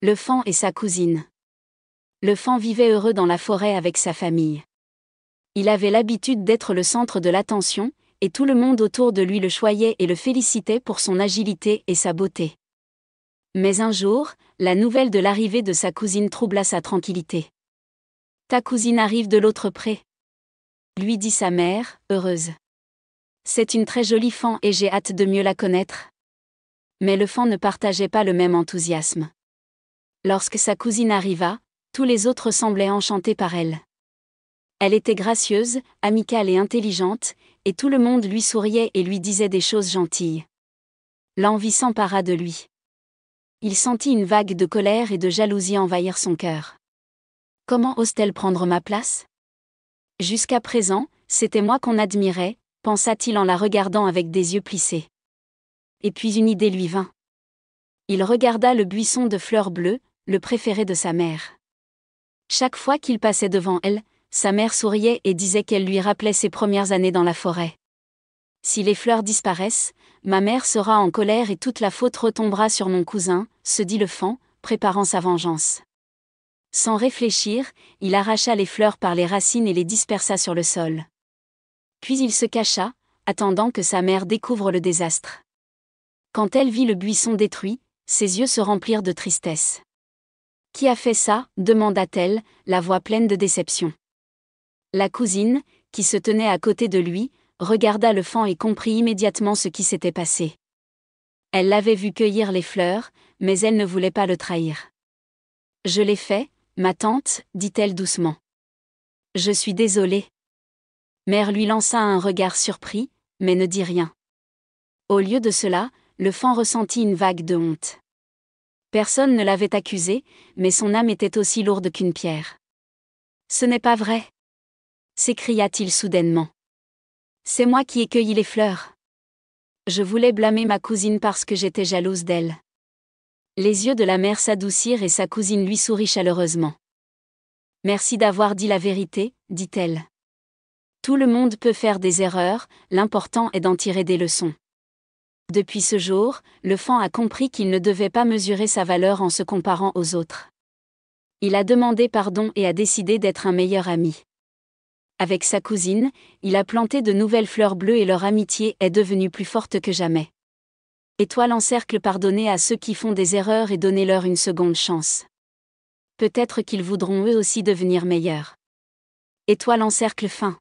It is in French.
Le faon et sa cousine. Le faon vivait heureux dans la forêt avec sa famille. Il avait l'habitude d'être le centre de l'attention, et tout le monde autour de lui le choyait et le félicitait pour son agilité et sa beauté. Mais un jour, la nouvelle de l'arrivée de sa cousine troubla sa tranquillité. « Ta cousine arrive de l'autre pré », lui dit sa mère, heureuse. « C'est une très jolie faon et j'ai hâte de mieux la connaître. » Mais le faon ne partageait pas le même enthousiasme. Lorsque sa cousine arriva, tous les autres semblaient enchantés par elle. Elle était gracieuse, amicale et intelligente, et tout le monde lui souriait et lui disait des choses gentilles. L'envie s'empara de lui. Il sentit une vague de colère et de jalousie envahir son cœur. Comment ose-t-elle prendre ma place ? Jusqu'à présent, c'était moi qu'on admirait, pensa-t-il en la regardant avec des yeux plissés. Et puis une idée lui vint. Il regarda le buisson de fleurs bleues, le préféré de sa mère. Chaque fois qu'il passait devant elle, sa mère souriait et disait qu'elle lui rappelait ses premières années dans la forêt. Si les fleurs disparaissent, ma mère sera en colère et toute la faute retombera sur mon cousin, se dit le faon, préparant sa vengeance. Sans réfléchir, il arracha les fleurs par les racines et les dispersa sur le sol. Puis il se cacha, attendant que sa mère découvre le désastre. Quand elle vit le buisson détruit, ses yeux se remplirent de tristesse. « Qui a fait ça ?» demanda-t-elle, la voix pleine de déception. La cousine, qui se tenait à côté de lui, regarda le faon et comprit immédiatement ce qui s'était passé. Elle l'avait vu cueillir les fleurs, mais elle ne voulait pas le trahir. « Je l'ai fait, ma tante, dit-elle doucement. Je suis désolée. » Mère lui lança un regard surpris, mais ne dit rien. Au lieu de cela, le faon ressentit une vague de honte. Personne ne l'avait accusé, mais son âme était aussi lourde qu'une pierre. « Ce n'est pas vrai !» s'écria-t-il soudainement. « C'est moi qui ai cueilli les fleurs. Je voulais blâmer ma cousine parce que j'étais jalouse d'elle. » Les yeux de la mère s'adoucirent et sa cousine lui sourit chaleureusement. « Merci d'avoir dit la vérité, » dit-elle. « Tout le monde peut faire des erreurs, l'important est d'en tirer des leçons. » Depuis ce jour, le faon a compris qu'il ne devait pas mesurer sa valeur en se comparant aux autres. Il a demandé pardon et a décidé d'être un meilleur ami. Avec sa cousine, il a planté de nouvelles fleurs bleues et leur amitié est devenue plus forte que jamais. Étoile en cercle, pardonnez à ceux qui font des erreurs et donnez-leur une seconde chance. Peut-être qu'ils voudront eux aussi devenir meilleurs. Étoile en cercle fin.